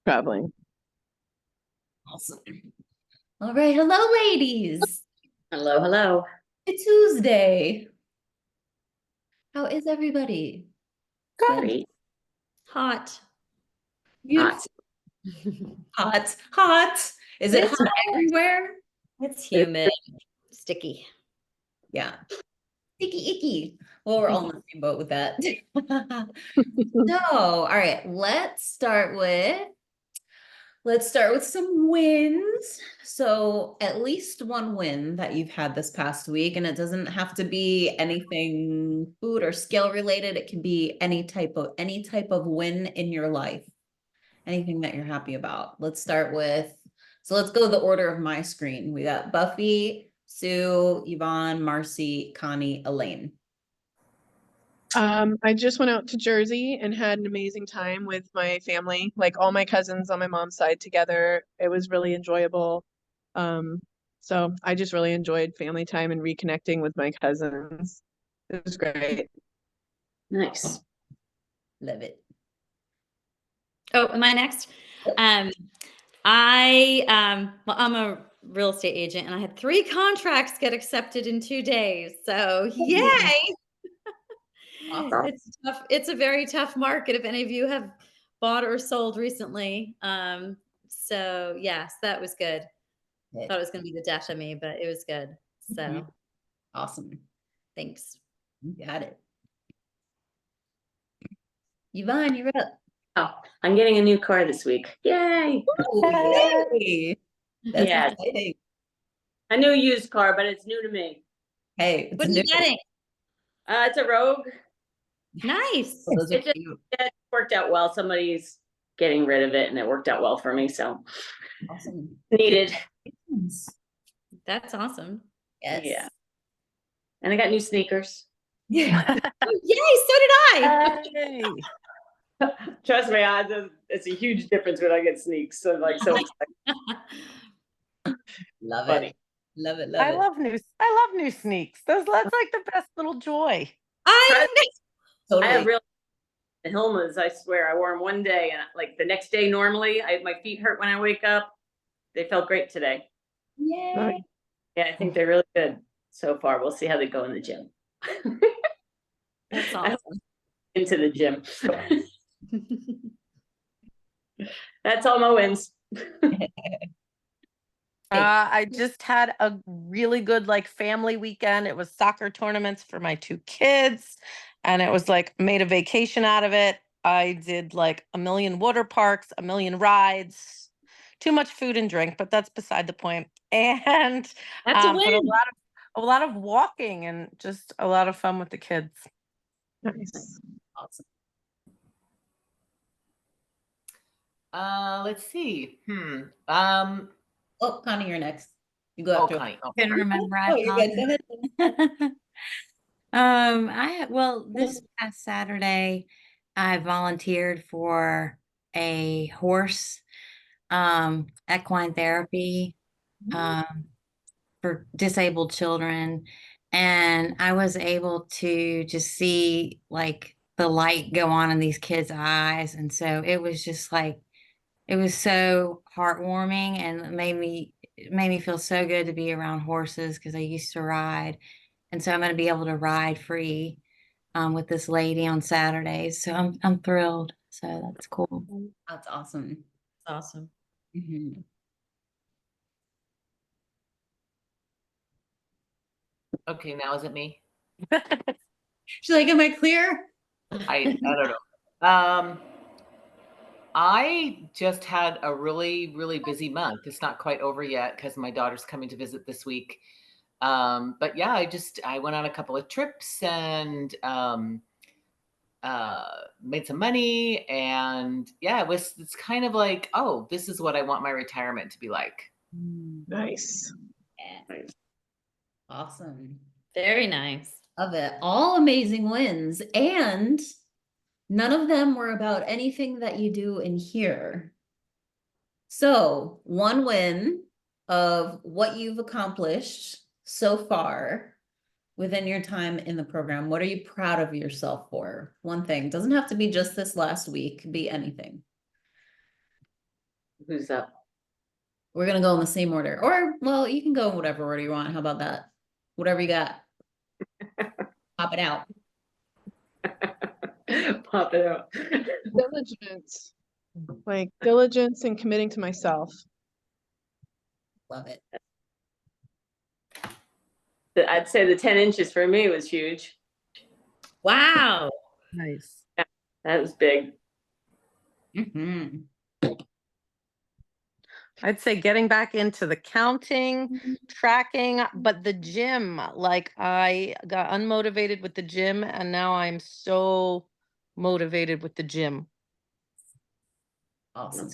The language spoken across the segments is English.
traveling. Awesome. All right. Hello, ladies. Hello, hello. It's Tuesday. How is everybody? Good. Great. Hot. Hot. Beautiful. Hot. Is it It's hot everywhere? It's humid, sticky. Yeah. Icky, icky. Well, we're all in the same boat with that. So, all right, let's start with some wins. So, at least one win that you've had this past week, and it doesn't have to be anything food or skill related. It can be any type of win in your life. Anything that you're happy about. Let's go the order of my screen. We got Buffy, Sue, Yvonne, Marcy, Connie, Elaine. I just went out to Jersey and had an amazing time with my family, like all my cousins on my mom's side together. It was really enjoyable. So I just really enjoyed family time and reconnecting with my cousins. It was great. Nice. Love it. Oh, am I next? Well, I'm a real estate agent and I had 3 contracts get accepted in 2 days. So yay. Awesome. It's tough. It's a very tough market if any of you have bought or sold recently. So yes, that was good. Thought it was going to be the death of me, but it was good. So Awesome. thanks. You got it. Yvonne, you're up. Oh, I'm getting a new car this week. Yay! Yay. That's Yeah. exciting. A new used car, but it's new to me. Hey, it's What are you getting? It's a Rogue. Nice. Those are It just- cute. It worked out well. Somebody's getting rid of it, and it worked out well for me. So Awesome. needed. That's awesome. Yes. Yeah. And I got new sneakers. Yeah. Oh, yay, so did I. Hey. Trust me, it's a huge difference when I get sneaks. So Love funny. it. Love it. I love new sneaks. That's like the best little joy. I Totally. I have real the Hilmas. I swear, I wore them one day, and like the next day, normally, my feet hurt when I wake up. They felt great today. Yay. Yeah, I think they're really good so far. We'll see how they go in the gym. That's I hope awesome. into the gym. That's all my wins. I just had a really good like family weekend. It was soccer tournaments for my 2 kids, and it was like made a vacation out of it. I did like a million water parks, a million rides, too much food and drink, but that's beside the point. And That's a but win. a lot of walking and just a lot of fun with the kids. Nice. Awesome. Let's see. Oh, Connie, you're next. You go after. Connie. Couldn't remember. I Oh, you're good. Go ahead. This past Saturday, I volunteered for a horse equine therapy for disabled children, and I was able to just see like the light go on in these kids' eyes, and so it was just like it was so heartwarming, and it made me feel so good to be around horses because I used to ride. And so I'm going to be able to ride free with this lady on Saturdays. So I'm thrilled. So that's cool. That's awesome. That's awesome. Mhm. Okay, now is it me? She's like, am I clear? I don't know. I just had a really, really busy month. It's not quite over yet because my daughter's coming to visit this week. But yeah, I went on a couple of trips and made some money, and yeah, it's kind of like, oh, this is what I want my retirement to be like. Nice. Yeah. Awesome. Very nice. Love it. All amazing wins. And none of them were about anything that you do in here. So, one win of what you've accomplished so far within your time in the program. What are you proud of yourself for? One thing. Doesn't have to be just this last week, could be anything. Who's up? We're gonna go in the same order, or well, you can go in whatever order you want. How about that? Whatever you got. Pop it out. Pop it out. Diligence, like diligence and committing to myself. Love it. I'd say the 10 inches for me was huge. Wow. Nice. That was big. Mm-hmm. I'd say getting back into the counting, tracking, but the gym, like I got unmotivated with the gym and now I'm so motivated with the gym. Awesome.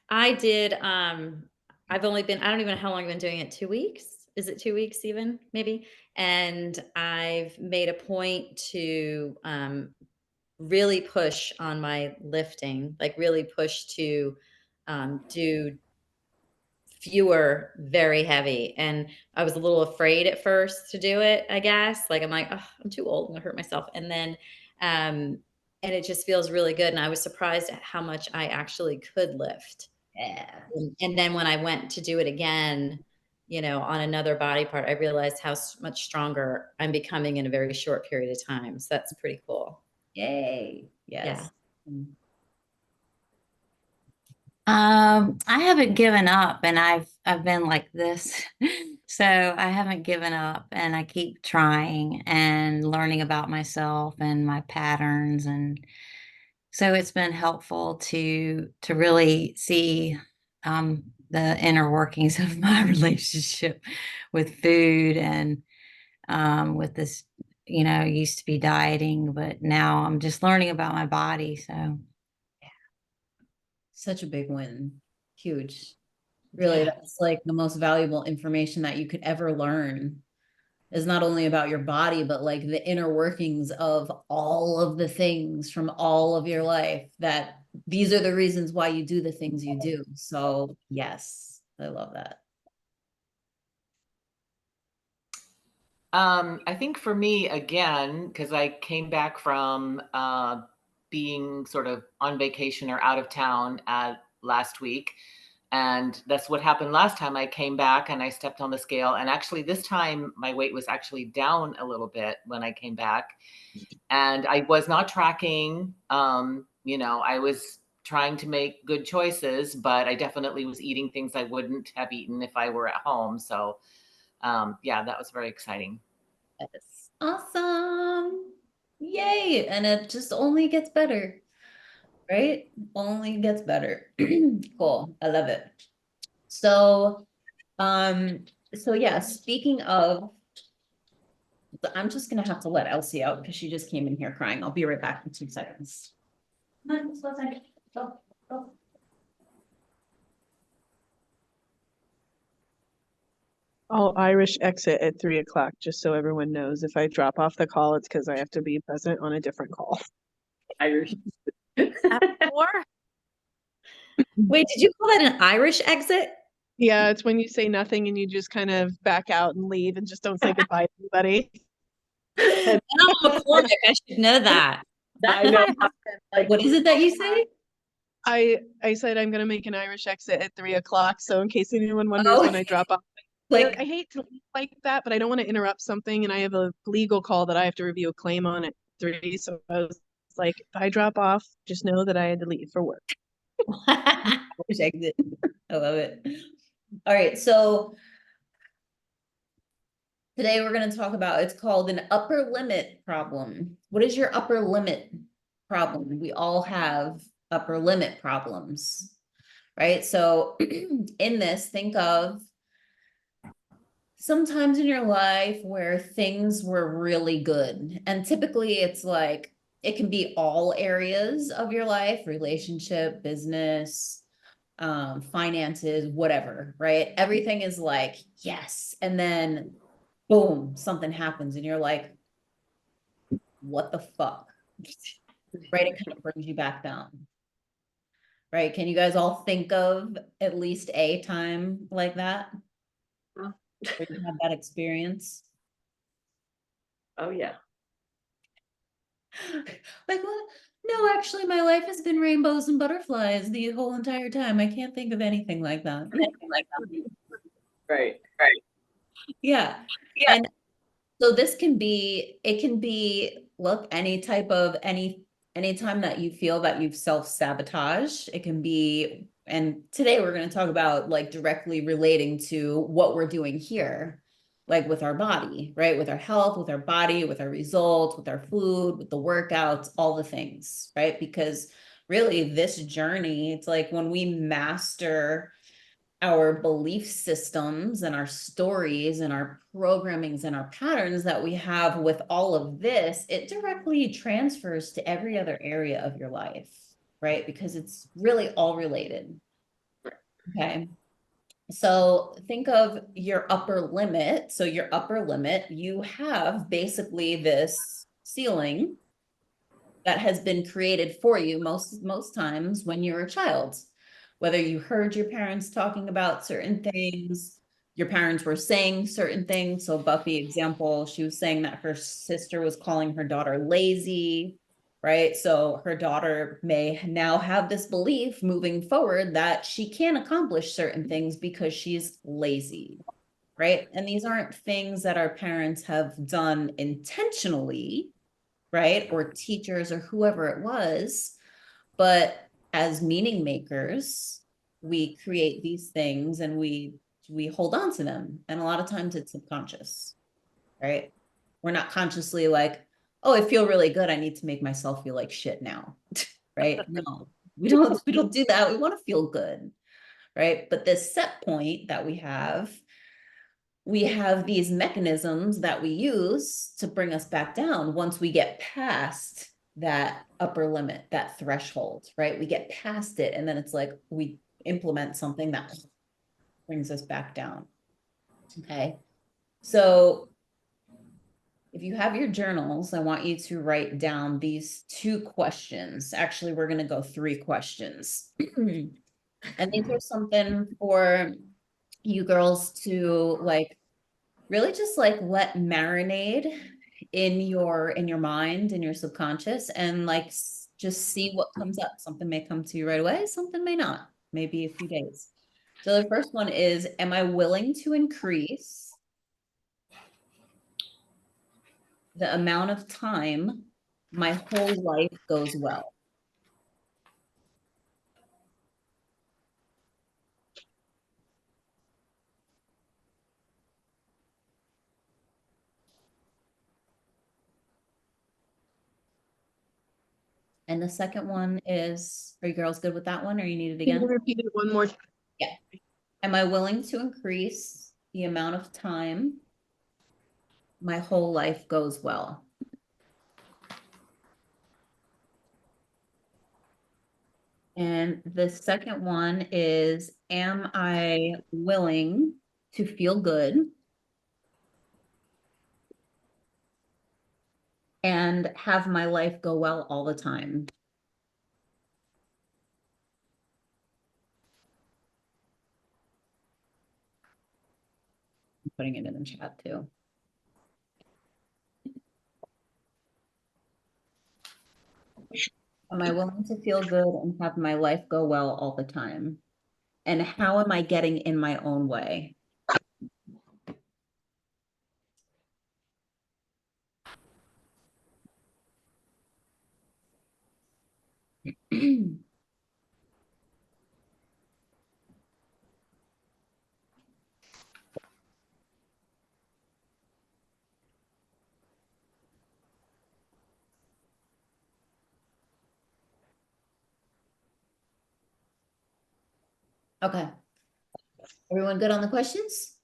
I did, I've only been, I don't even know how long I've been doing it, 2 weeks? Is it 2 weeks even, maybe? And I've made a point to really push on my lifting, like really push to do fewer very heavy. And I was a little afraid at first to do it, I guess. Like I'm like, oh, I'm too old, I'm gonna hurt myself. And then and it just feels really good. And I was surprised at how much I actually could lift. Yeah. And then when I went to do it again, you know, on another body part, I realized how much stronger I'm becoming in a very short period of time. So that's pretty cool. Yay. Yes. I haven't given up, and I've been like this. So I haven't given up, and I keep trying and learning about myself and my patterns, and so it's been helpful to really see the inner workings of my relationship with food and with this, you know, used to be dieting, but now I'm just learning about my body. So Such a big win. Huge. Really, Yeah. that's like the most valuable information that you could ever learn is not only about your body, but like the inner workings of all of the things from all of your life, that these are the reasons why you do the things you do. So yes, I love that. I think for me, again, because I came back from being sort of on vacation or out of town last week. And that's what happened last time I came back and I stepped on the scale. And actually, this time my weight was actually down a little bit when I came back. And I was not tracking. You know, I was trying to make good choices, but I definitely was eating things I wouldn't have eaten if I were at home. So yeah, that was very exciting. Yes. Awesome. Yay. And it just only gets better, right? Only gets better. Cool. I love it. So, yeah, speaking of, I'm just gonna have to let Elsie out because she just came in here crying. I'll be right back in 2 seconds. Come on, just 1 second. Go, go. I'll Irish exit at 3 o'clock, just so everyone knows. If I drop off the call, it's because I have to be present on a different call. Irish. Or Wait, did you call that an Irish exit? Yeah, it's when you say nothing and you just kind of back out and leave and just don't say goodbye to anybody. I'm McCormick, I should know that. I know. Like, What is it that you say? I said I'm gonna make an Irish exit at 3 o'clock, so in case anyone wonders Oh. when I drop off. Like, I hate to leave like that, but I don't want to interrupt something, and I have a legal call that I have to review a claim on at 3. So I was like, if I drop off, just know that I had to leave for work. Irish exit. I love it. All right, so today we're going to talk about, it's called an upper limit problem. What is your upper limit problem? We all have upper limit problems, right? So in this, think of sometimes in your life where things were really good. And typically it's like, it can be all areas of your life, relationship, business, finances, whatever, right? Everything is like, yes. And then boom, something happens and you're like, what the fuck? Right? It kind of brings you back down. Right? Can you guys all think of at least a time like that? Huh. Where you had that experience? oh yeah. Like what? No, actually, my life has been rainbows and butterflies the whole entire time. I can't think of anything like that. Right. Yeah. Yeah. And so this can be, it can be, look, anytime that you feel that you've self-sabotaged, it can be, and today we're going to talk about like directly relating to what we're doing here, like with our body, right? With our health, with our body, with our results, with our food, with the workouts, all the things, right? Because really this journey, it's like when we master our belief systems and our stories and our programmings and our patterns that we have with all of this, it directly transfers to every other area of your life, right? Because it's really all related. Okay. So think of your upper limit. So your upper limit, you have basically this ceiling that has been created for you most times when you're a child. Whether you heard your parents talking about certain things, your parents were saying certain things. So Buffy example, she was saying that her sister was calling her daughter lazy, right? So her daughter may now have this belief moving forward that she can't accomplish certain things because she's lazy, right? And these aren't things that our parents have done intentionally, right? Or teachers or whoever it was. But as meaning makers, we create these things and we hold on to them. And a lot of times it's subconscious, right? We're not consciously like, oh, I feel really good. I need to make myself feel like shit now. Right? No, we don't do that. We want to feel good. Right. But this set point that we have these mechanisms that we use to bring us back down once we get past that upper limit, that threshold, right? We get past it, and then it's like we implement something that brings us back down. Okay. So if you have your journals, I want you to write down these 2 questions. Actually, we're going to go 3 questions. And these are something for you girls to like really just like let marinate in your mind, in your subconscious, and like just see what comes up. Something may come to you right away, something may not, maybe a few days. So the first one is, am I willing to increase the amount of time my whole life goes well? And the second one is, are you girls good with that one, or you need it Can you again? repeat it one more? Yeah. Am I willing to increase the amount of time my whole life goes well? And the second one is, am I willing to feel good and have my life go well all the time? I'm putting it in the chat too. Am I willing to feel good and have my life go well all the time? And how am I getting in my own way? Okay. Everyone good on the questions?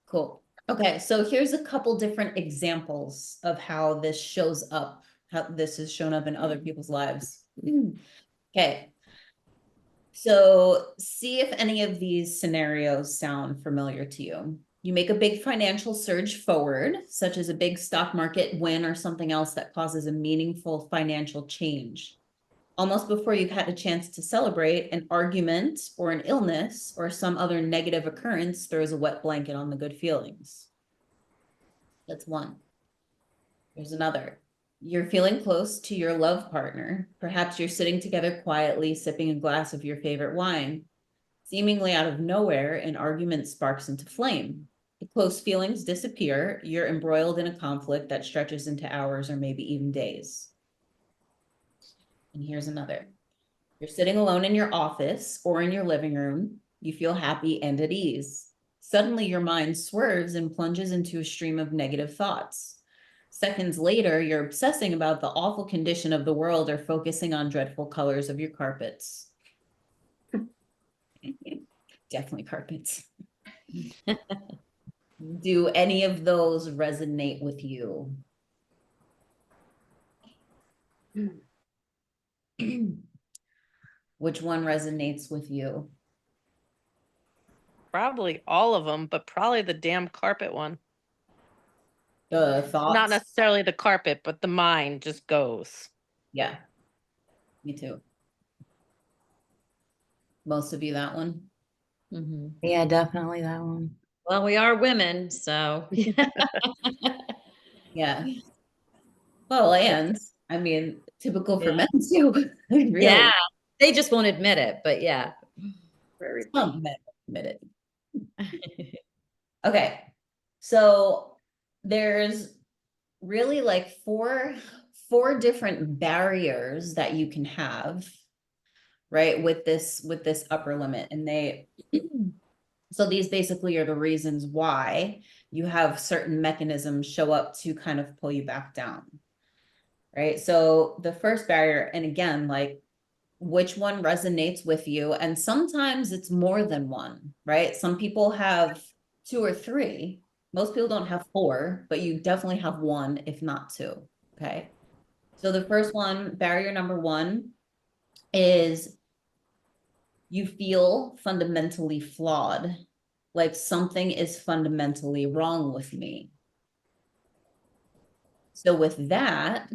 Cool. Okay, so here's a couple different examples of how this shows up, how this has shown up in other people's lives. Okay. So see if any of these scenarios sound familiar to you. You make a big financial surge forward, such as a big stock market win or something else that causes a meaningful financial change. Almost before you've had a chance to celebrate, an argument or an illness or some other negative occurrence throws a wet blanket on the good feelings. That's one. There's another. You're feeling close to your love partner. Perhaps you're sitting together quietly, sipping a glass of your favorite wine. Seemingly out of nowhere, an argument sparks into flame. The close feelings disappear. You're embroiled in a conflict that stretches into hours or maybe even days. And here's another. You're sitting alone in your office or in your living room. You feel happy and at ease. Suddenly, your mind swerves and plunges into a stream of negative thoughts. Seconds later, you're obsessing about the awful condition of the world or focusing on dreadful colors of your carpets. Definitely carpets. Do any of those resonate with you? Which one resonates with you? Probably all of them, but probably the damn carpet one. The Not thoughts? necessarily the carpet, but the mind just goes. Yeah, me too. Most of you, that one? Mhm. Yeah, definitely that one. Well, we are women, so. Yeah. Well, and I mean, typical for Yeah. men too. Really. Yeah, they just won't admit it, but yeah. For everything. Some men admit it. Okay, so there's really like four different barriers that you can have, right, with this upper limit, and they so these basically are the reasons why you have certain mechanisms show up to kind of pull you back down, right? So the first barrier, and again, like, which one resonates with you? And sometimes it's more than one, right? Some people have 2 or 3. Most people don't have 4, but you definitely have 1, if not 2. Okay. So the first one, barrier number 1, is you feel fundamentally flawed, like something is fundamentally wrong with me. So with that,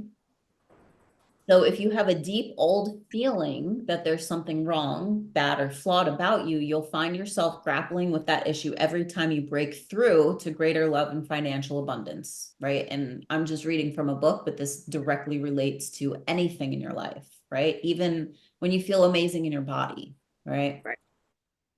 so if you have a deep old feeling that there's something wrong, bad, or flawed about you, you'll find yourself grappling with that issue every time you break through to greater love and financial abundance, right? And I'm just reading from a book, but this directly relates to anything in your life, right? Even when you feel amazing in your body, right? Right.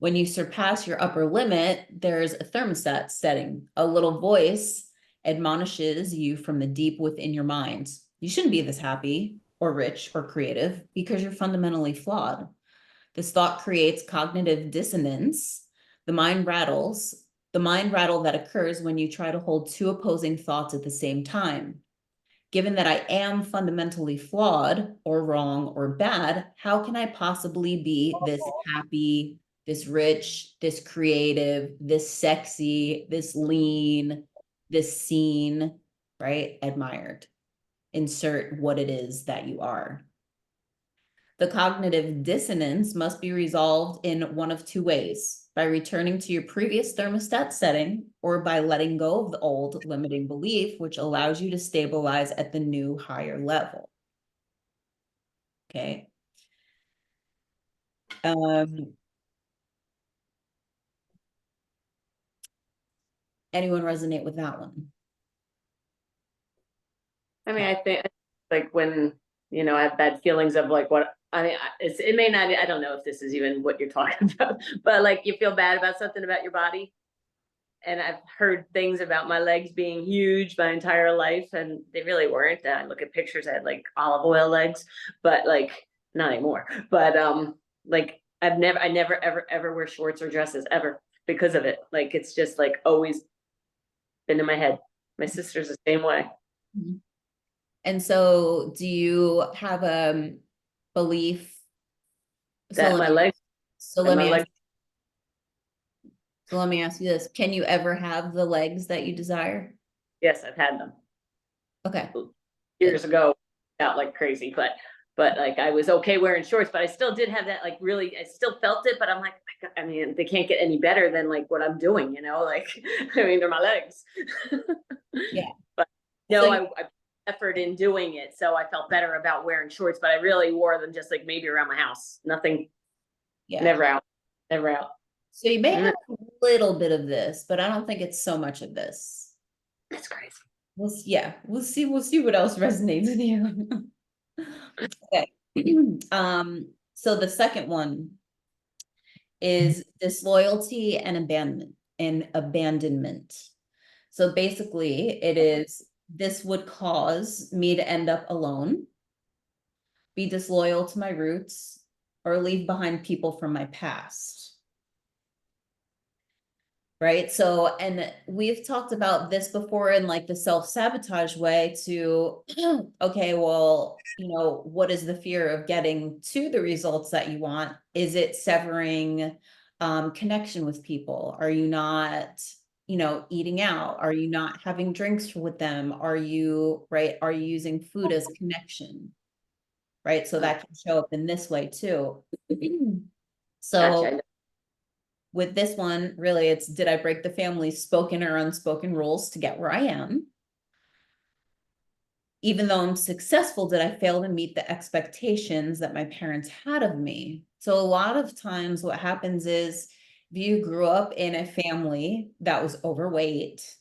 When you surpass your upper limit, there's a thermostat setting. A little voice admonishes you from the deep within your mind. You shouldn't be this happy or rich or creative because you're fundamentally flawed. This thought creates cognitive dissonance. The mind rattle that occurs when you try to hold 2 opposing thoughts at the same time. Given that I am fundamentally flawed or wrong or bad, how can I possibly be this happy, this rich, this creative, this sexy, this lean, this seen, right? Admired. Insert what it is that you are. The cognitive dissonance must be resolved in one of 2 ways: by returning to your previous thermostat setting, or by letting go of the old limiting belief, which allows you to stabilize at the new higher level. Okay. Anyone resonate with that one? I mean, I think like when, I have bad feelings of like what, I mean, it may not, I don't know if this is even what you're talking about, but like you feel bad about something about your body. And I've heard things about my legs being huge my entire life, and they really weren't. I look at pictures, I had like olive oil legs, but like not anymore. But like I never ever wear shorts or dresses ever because of it. Like it's just like always been in my head. My sister's the same way. And so do you have a belief That my legs, so that let my me ask, legs, so let me ask you this: can you ever have the legs that you desire? yes, I've had them Okay. years ago, out like crazy, but like I was okay wearing shorts, but I still did have that, like really, I still felt it, but I'm like, I mean, they can't get any better than like what I'm doing, like, I mean, they're my legs. Yeah. But no, So I effort in doing it, so I felt better about wearing shorts, but I really wore them just like maybe around my house, nothing, yeah. never out. So you may have a little bit of this, but I don't think it's so much of this. That's crazy. we'll see what else resonates with you. Okay. So the second one is disloyalty and abandonment. So basically it is, this would cause me to end up alone, be disloyal to my roots, or leave behind people from my past. Right? So, and we've talked about this before in like the self-sabotage way to, okay, well, what is the fear of getting to the results that you want? Is it severing connection with people? Are you not, eating out? Are you not having drinks with them? Are you using food as connection? Right? So that can show up in this way too. So Gotcha. with this one, really, it's, did I break the family's spoken or unspoken rules to get where I am? Even though I'm successful, did I fail to meet the expectations that my parents had of me? So a lot of times what happens is, if you grew up in a family that was overweight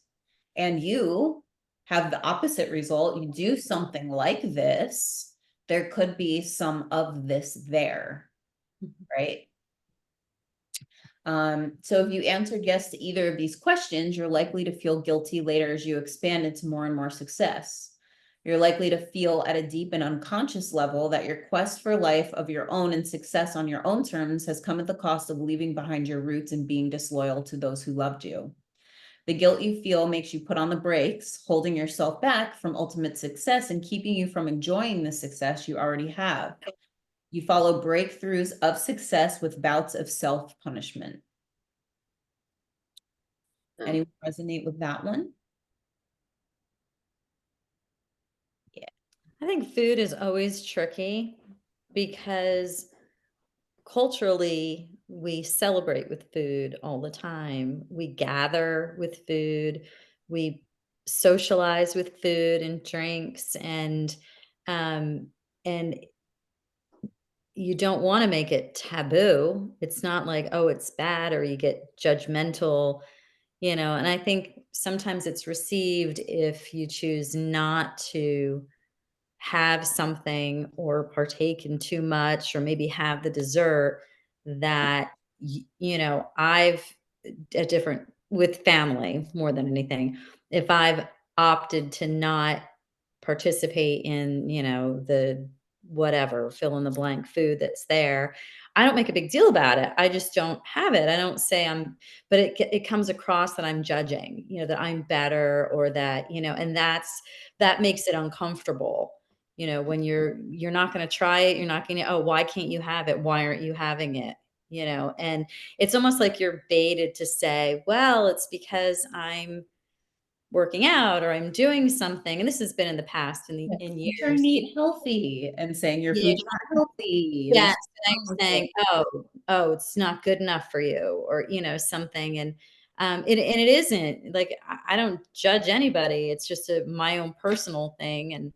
and you have the opposite result, you do something like this, there could be some of this there, right? So if you answered yes to either of these questions, you're likely to feel guilty later as you expand into more and more success. You're likely to feel at a deep and unconscious level that your quest for life of your own and success on your own terms has come at the cost of leaving behind your roots and being disloyal to those who loved you. The guilt you feel makes you put on the brakes, holding yourself back from ultimate success and keeping you from enjoying the success you already have. You follow breakthroughs of success with bouts of self-punishment. Anyone resonate with that one? I think food is always tricky because culturally we celebrate with food all the time. We gather with food, we socialize with food and drinks, and you don't want to make it taboo. It's not like, oh, it's bad, or you get judgmental, and I think sometimes it's received if you choose not to have something or partake in too much, or maybe have the dessert that I've a different with family more than anything. If I've opted to not participate in, the whatever fill in the blank food that's there, I don't make a big deal about it. I just don't have it. I don't say but it comes across that I'm judging, that I'm better, or that, and that makes it uncomfortable. When you're not going to try it, you're not going to, oh, why can't you have it? Why aren't you having it? And it's almost like you're baited to say, well, it's because I'm working out or I'm doing something. And this has been in the past in You're trying years. to eat healthy and saying your Yeah. food's not healthy. Yes. And I'm saying, oh, it's not good enough for you, or, something. And it isn't like, I don't judge anybody. It's just my own personal thing. And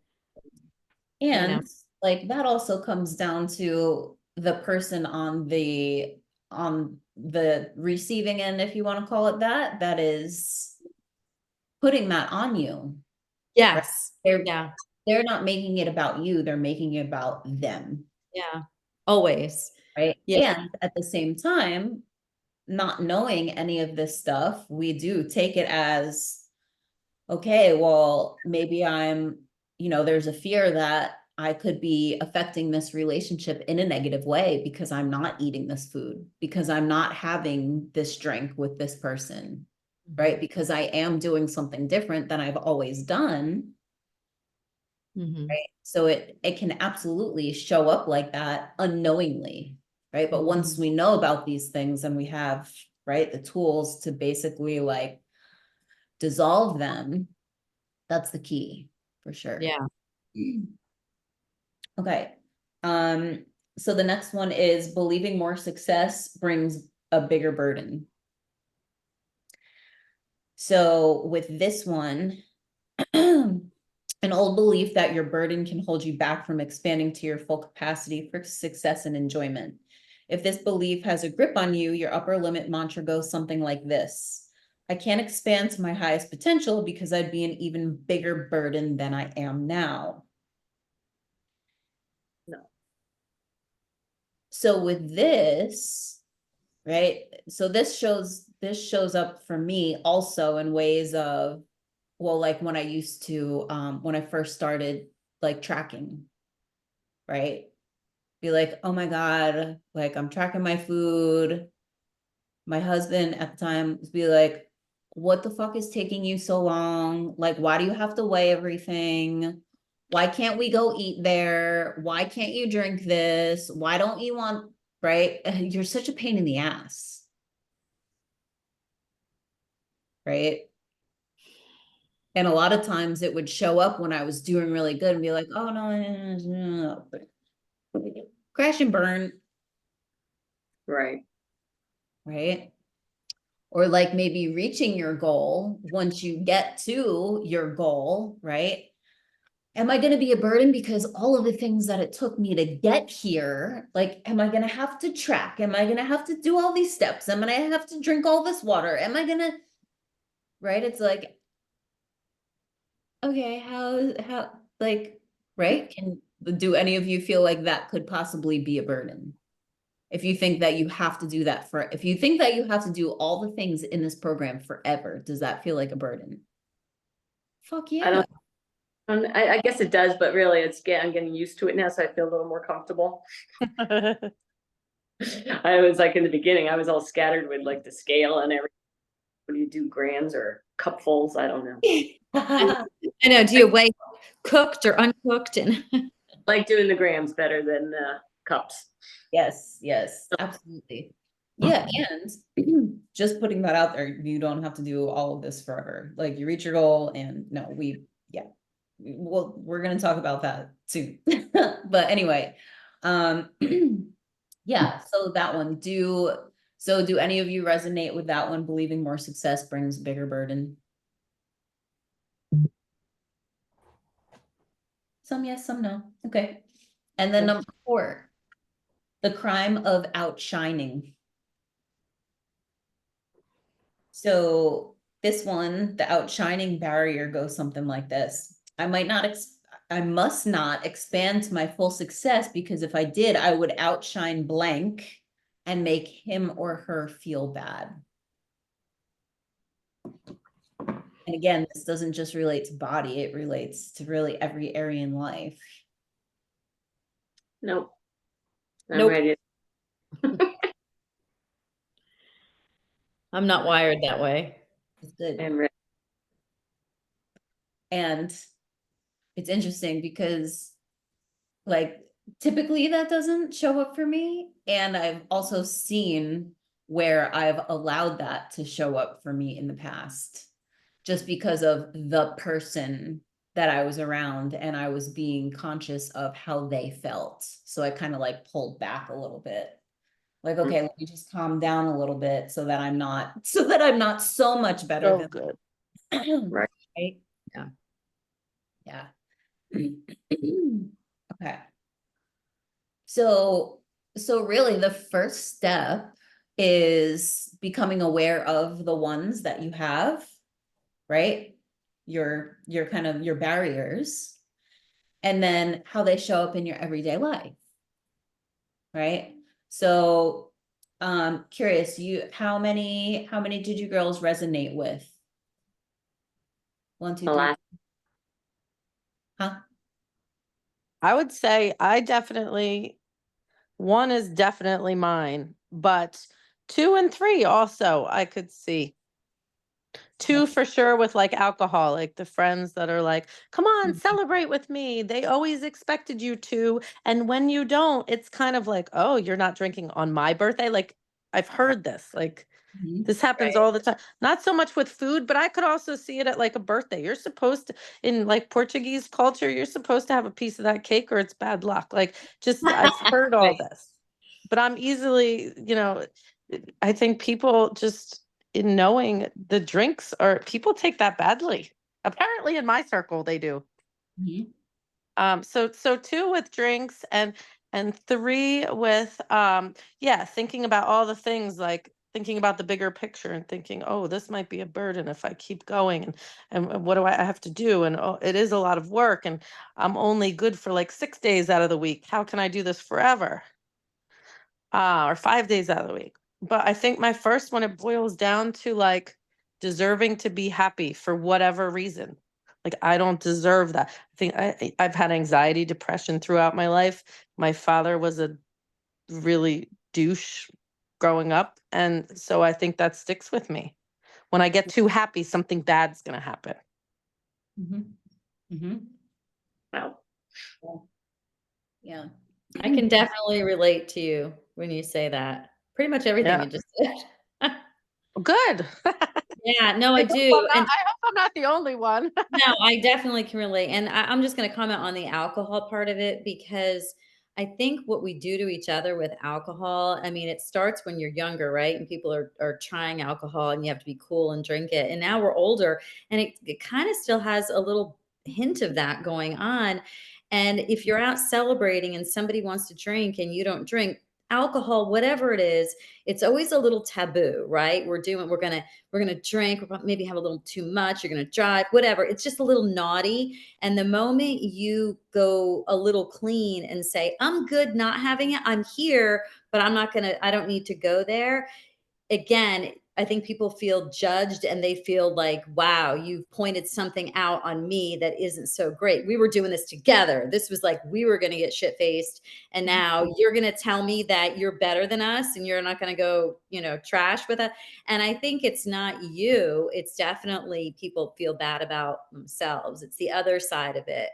And like that also comes down to the person on the receiving end, if you want to call it that, that is putting that on you. yes. Right? They're not making it about you, they're making it about them. Yeah. Always. Right. Yeah. And at the same time, not knowing any of this stuff, we do take it as, okay, well, maybe there's a fear that I could be affecting this relationship in a negative way because I'm not eating this food, because I'm not having this drink with this person, right? Because I am doing something different than I've always done. Right. So it can absolutely show up like that unknowingly, right? But once we know about these things and we have, right, the tools to basically like dissolve them, that's the key for sure. Yeah. Okay. So the next one is believing more success brings a bigger burden. So with this one, an old belief that your burden can hold you back from expanding to your full capacity for success and enjoyment. If this belief has a grip on you, your upper limit mantra goes something like this: I can't expand to my highest potential because I'd be an even bigger burden than I am now. No. So with this, right? So this shows up for me also in ways of, well, like when I used to, when I first started like tracking, right? Be like, oh my God, like I'm tracking my food. My husband at the time would be like, what the fuck is taking you so long? Like, why do you have to weigh everything? Why can't we go eat there? Why can't you drink this? Why don't you want, right? You're such a pain in the ass. Right? And a lot of times it would show up when I was doing really good and be like, oh no, crash and burn, Right. right? Or like maybe reaching your goal, once you get to your goal, right? Am I going to be a burden because all of the things that it took me to get here, like, am I going to have to track? Am I going to have to do all these steps? Am I going to have to drink all this water? Am I going to, right? It's like, okay, how, like, right? Do any of you feel like that could possibly be a burden? If you think that you have to do that if you think that you have to do all the things in this program forever, does that feel like a burden? Fuck yeah. I don't, I guess it does, but really I'm getting used to it now, so I feel a little more comfortable. I was like, in the beginning, I was all scattered with like the scale and everything. What do you do, grams or cupfuls? I don't know. I know. Do you weigh cooked or uncooked? And Like doing the grams better than cups. Yes, absolutely. Yeah, and just putting that out there, you don't have to do all of this forever. Like you reach your goal and no, we're going to talk about that soon. But anyway, yeah, so that one, do any of you resonate with that one, believing more success brings bigger burden? Some yes, some no. Okay. And then number 4, the crime of outshining. So this one, the outshining barrier goes something like this. I must not expand to my full success because if I did, I would outshine blank and make him or her feel bad. And again, this doesn't just relate to body, it relates to really every area in life. Nope. I'm Nope. ready. I'm not wired that way. It's good. I'm ready. And it's interesting because like typically that doesn't show up for me. And I've also seen where I've allowed that to show up for me in the past, just because of the person that I was around and I was being conscious of how they felt. So I kind of like pulled back a little bit. Like, okay, let me just calm down a little bit so that I'm not so much better So than good. Right. right? Yeah. Yeah. Okay. So really the first step is becoming aware of the ones that you have, right? Your kind of your barriers, and then how they show up in your everyday life. Right? So curious, how many did you girls resonate with? 1, 2, 3. Huh? I would say one is definitely mine, but 2 and 3 also I could see. 2 for sure with like alcohol, like the friends that are like, come on, Mhm. celebrate with me. They always expected you to. And when you don't, it's kind of like, oh, you're not drinking on my birthday. Like I've heard this, like Mhm. this happens Right. all the time. Not so much with food, but I could also see it at like a birthday. You're supposed to, in like Portuguese culture, you're supposed to have a piece of that cake or it's bad luck. Like just, I've heard all Right. this, but I'm easily, I think people just in knowing the drinks are, people take that badly. Apparently in my circle, they do. Mhm. So 2 with drinks and 3 with, thinking about all the things like thinking about the bigger picture and thinking, oh, this might be a burden if I keep going, and what do I have to do? And oh, it is a lot of work, and I'm only good for like 6 days out of the week. How can I do this forever? Or 5 days out of the week. But I think my first one, it boils down to like deserving to be happy for whatever reason. Like I don't deserve that. I think I've had anxiety, depression throughout my life. My father was a really douche growing up, and so I think that sticks with me. When I get too happy, something bad's gonna happen. Wow. Yeah. I can definitely relate to you when you say that. Pretty much everything Yeah. you just said. Good. Yeah, no, I do. I And hope I'm not the only one. no, I definitely can relate. And I'm just going to comment on the alcohol part of it because I think what we do to each other with alcohol, I mean, it starts when you're younger, right? And people are trying alcohol and you have to be cool and drink it. And now we're older and it kind of still has a little hint of that going on. And if you're out celebrating and somebody wants to drink and you don't drink, alcohol, whatever it is, it's always a little taboo, right? We're gonna drink, we're maybe have a little too much, you're gonna drive, whatever. It's just a little naughty. And the moment you go a little clean and say, I'm good not having it, I'm here, but I don't need to go there. Again, I think people feel judged and they feel like, wow, you've pointed something out on me that isn't so great. We were doing this together. This was like we were going to get shit faced. And now you're going to tell me that you're better than us and you're not going to go, trash with it. And I think it's not you. It's definitely people feel bad about themselves. It's the other side of it.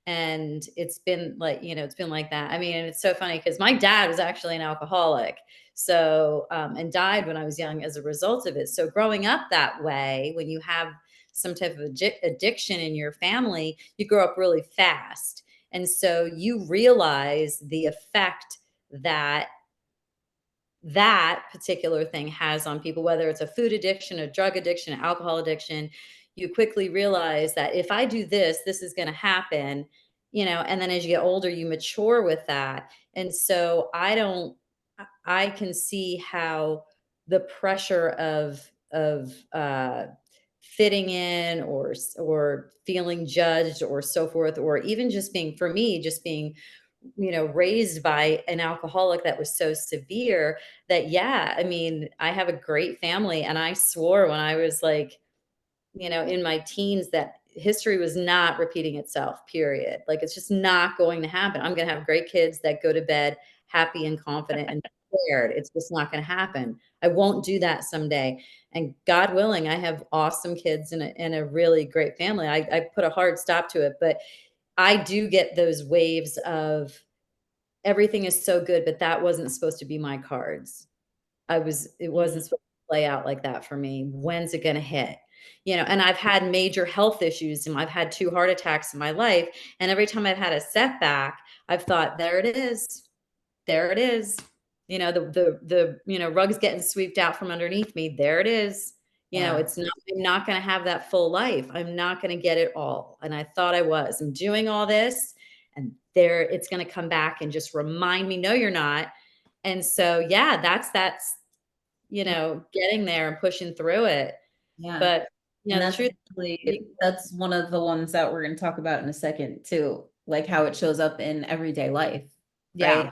And it's been like, it's been like that. I mean, and it's so funny because my dad was actually an alcoholic. So, and died when I was young as a result of it. So growing up that way, when you have some type of addiction in your family, you grow up really fast. And so you realize the effect that that particular thing has on people, whether it's a food addiction, a drug addiction, an alcohol addiction. You quickly realize that if I do this, this is going to happen, and then as you get older, you mature with that. And so I can see how the pressure of fitting in or feeling judged or so forth, or even just being, for me, just being raised by an alcoholic that was so severe that, yeah, I mean, I have a great family. And I swore when I was like, in my teens that history was not repeating itself, period. Like, it's just not going to happen. I'm going to have great kids that go to bed happy and confident and scared. It's just not going to happen. I won't do that someday. And God willing, I have awesome kids and a really great family. I put a hard stop to it, but I do get those waves of everything is so good, but that wasn't supposed to be my cards. It wasn't supposed to play out like that for me. When's it going to hit? And I've had major health issues and I've had 2 heart attacks in my life. And every time I've had a setback, I've thought, there it is. There it is. The rug's getting swept out from underneath me. There it is. Yeah. I'm not going to have that full life. I'm not going to get it all. And I thought I was. I'm doing all this and it's going to come back and just remind me, no, you're not. And so, yeah, that's getting there and pushing through it. Yeah. But And the truth, that's one of the ones that we're going to talk about in a second too, like how it shows up in everyday life. yeah. Right?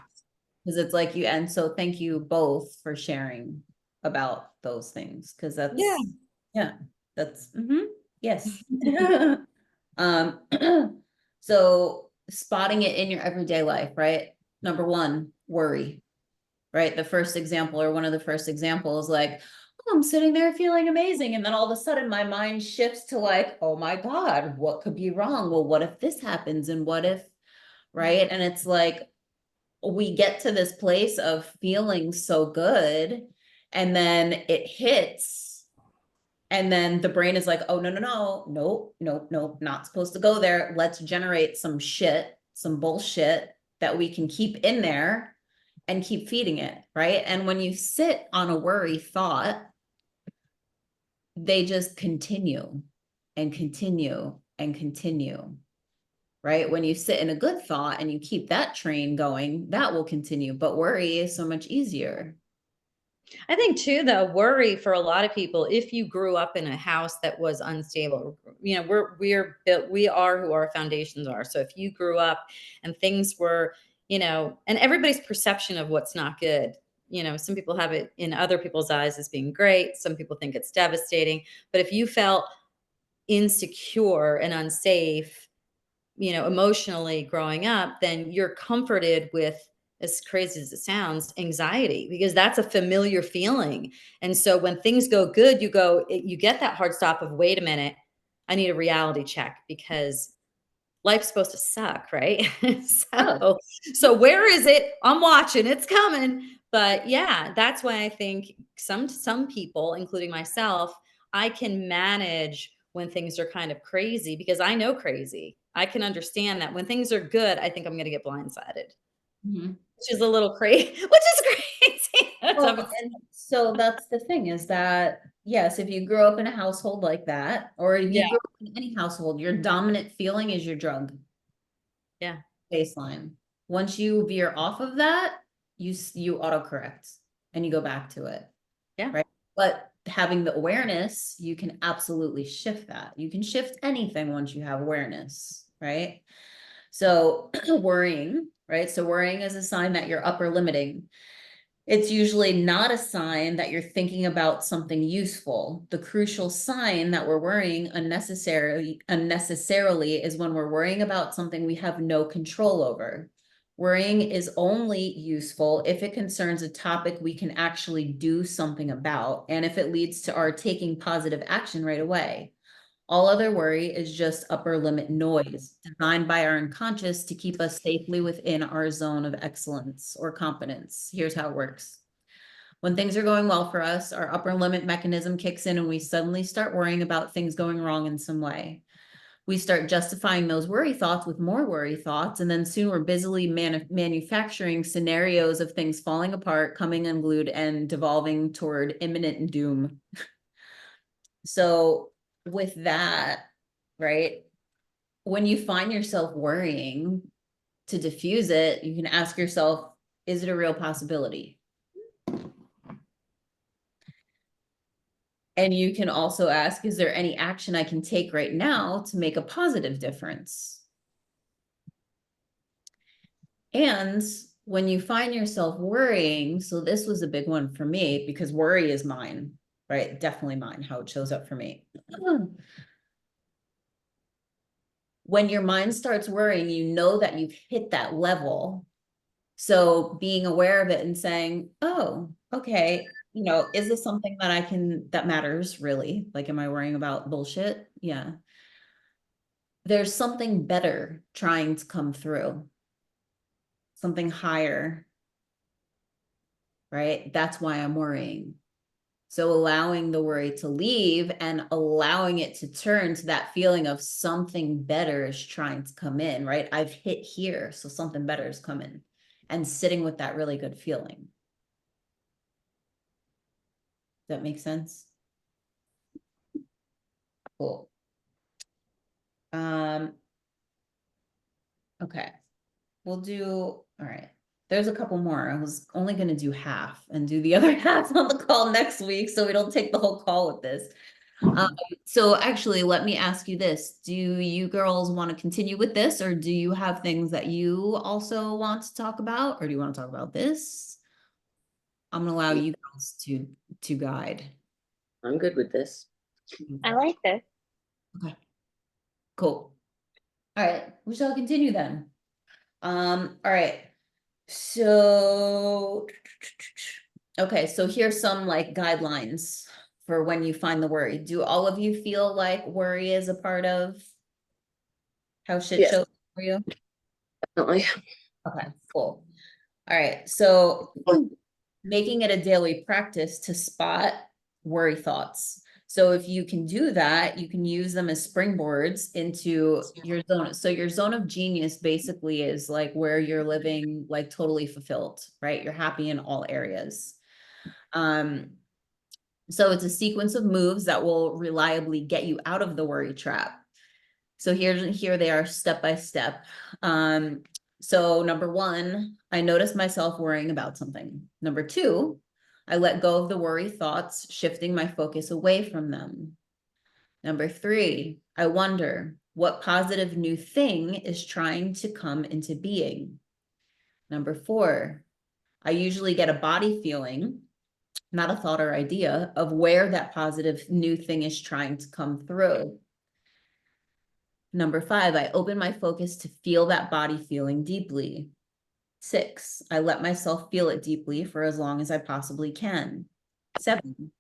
Because it's like and so thank you both for sharing about those things, because that's that's yes. So spotting it in your everyday life, right? Number 1, worry, right? The first example, or one of the first examples, like, oh, I'm sitting there feeling amazing. And then all of a sudden my mind shifts to like, oh my God, what could be wrong? Well, what if this happens? And what if, right? And it's like, we get to this place of feeling so good, and then it hits, and then the brain is like, oh, no, not supposed to go there. Let's generate some bullshit that we can keep in there and keep feeding it, right? And when you sit on a worry thought, they just continue and continue and continue. Right? When you sit in a good thought and you keep that train going, that will continue. But worry is so much easier. I think too, though, worry for a lot of people, if you grew up in a house that was unstable, you know, we're built, we are who our foundations are. So if you grew up and things were, you know, and everybody's perception of what's not good, you know, some people have it in other people's eyes as being great. Some people think it's devastating. But if you felt insecure and unsafe, you know, emotionally growing up, then you're comforted with, as crazy as it sounds, anxiety, because that's a familiar feeling. And so when things go good, you get that hard stop of, wait a minute, I need a reality check, because life's supposed to suck, right? So where is it? I'm watching, it's coming. But yeah, that's why I think some people, including myself, I can manage when things are kind of crazy, because I know crazy. I can understand that when things are good, I think I'm going to get blindsided, Mhm. which is a little crazy, which is crazy. Well, and so that's the thing, is that, yes, if you grow up in a household like that, or if you Yeah. grow up in any household, your dominant feeling is your drug. Yeah. Baseline. Once you veer off of that, you autocorrect and you go back to it. Yeah. Right. But having the awareness, you can absolutely shift that. You can shift anything once you have awareness, right? So worrying, right? So worrying is a sign that you're upper limiting. It's usually not a sign that you're thinking about something useful. The crucial sign that we're worrying unnecessarily is when we're worrying about something we have no control over. Worrying is only useful if it concerns a topic we can actually do something about, and if it leads to our taking positive action right away. All other worry is just upper limit noise designed by our unconscious to keep us safely within our zone of excellence or competence. Here's how it works. When things are going well for us, our upper limit mechanism kicks in and we suddenly start worrying about things going wrong in some way. We start justifying those worry thoughts with more worry thoughts, and then soon we're busily manufacturing scenarios of things falling apart, coming unglued, and devolving toward imminent doom. So with that, right, when you find yourself worrying, to diffuse it, you can ask yourself, is it a real possibility? And you can also ask, is there any action I can take right now to make a positive difference? And when you find yourself worrying, so this was a big one for me, because worry is mine, right? Definitely mine, how it shows up for me. When your mind starts worrying, you know that you've hit that level. So being aware of it and saying, oh, okay, you know, is this something that matters really? Like, am I worrying about bullshit? Yeah. There's something better trying to come through, something higher, right? That's why I'm worrying. So allowing the worry to leave and allowing it to turn to that feeling of something better is trying to come in, right? I've hit here, so something better is coming, and sitting with that really good feeling. Does that make sense? Cool. Okay. We'll do, all right. There's a couple more. I was only going to do half and do the other half on the call next week, so we don't take the whole call with this. So actually, let me ask you this. Do you girls want to continue with this, or do you have things that you also want to talk about, or do you want to talk about this? I'm going to allow you girls to guide. I'm good with this. I like this. Okay. Cool. All right, we shall continue then. All right. So, okay, so here's some like guidelines for when you find the worry. Do all of you feel like worry is a part of how shit Yes. shows up for you? Definitely. Okay, cool. All right, so making it a daily practice to spot worry thoughts. So if you can do that, you can use them as springboards into your zone. So your zone of genius basically is like where you're living like totally fulfilled, right? You're happy in all areas. So it's a sequence of moves that will reliably get you out of the worry trap. So here they are step by step. So number one, I noticed myself worrying about something. Number two, I let go of the worry thoughts, shifting my focus away from them. Number 3, I wonder what positive new thing is trying to come into being. Number 4, I usually get a body feeling, not a thought or idea, of where that positive new thing is trying to come through. Number 5, I open my focus to feel that body feeling deeply. 6, I let myself feel it deeply for as long as I possibly can. 7,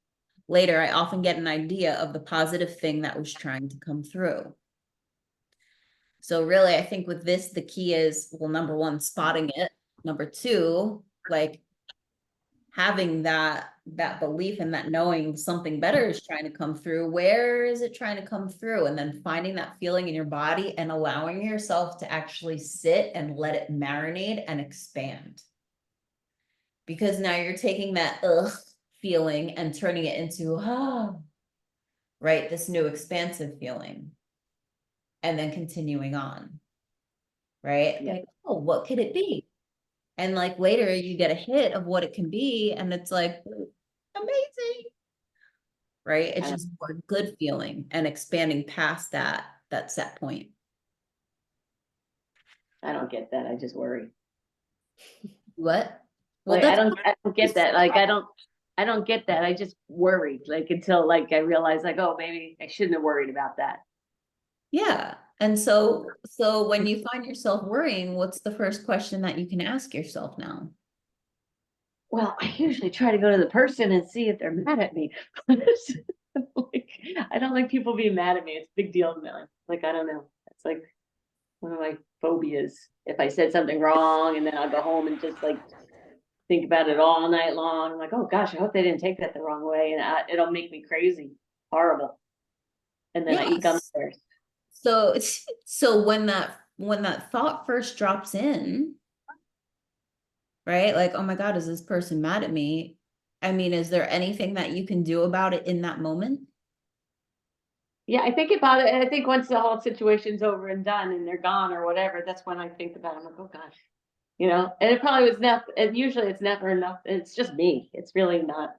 later, I often get an idea of the positive thing that was trying to come through. So really, I think with this, the key is, well, number 1, spotting it. Number 2, like having that belief and that knowing something better is trying to come through. Where is it trying to come through? And then finding that feeling in your body and allowing yourself to actually sit and let it marinate and expand. Because now you're taking that feeling and turning it into, right, this new expansive feeling. And then continuing on, right? Yeah. Like, oh, what could it be? And like later you get a hit of what it can be, and it's like amazing, right? It's just more good feeling and expanding past that set point. I don't get that. I just worry. What? Well, Like, I that's don't get that. Like, I don't get that. I just worried, like, until like I realized, like, oh, maybe I shouldn't have worried about that. yeah. And so when you find yourself worrying, what's the first question that you can ask yourself now? Well, I usually try to go to the person and see if they're mad at me. Like, I don't like people being mad at me. It's a big deal to me. Like, I don't know. It's like one of my phobias. If I said something wrong and then I'll go home and just like think about it all night long. I'm like, oh gosh, I hope they didn't take that the wrong way. And it'll make me crazy. Horrible. And then I eat gum Yes. bears. So when that thought first drops in, right? Like, oh my God, is this person mad at me? I mean, is there anything that you can do about it in that moment? Yeah, I think about it. And I think once the whole situation's over and done and they're gone or whatever, that's when I think about it. I'm like, oh gosh, and it probably was not, and usually it's never enough. It's just me. It's really not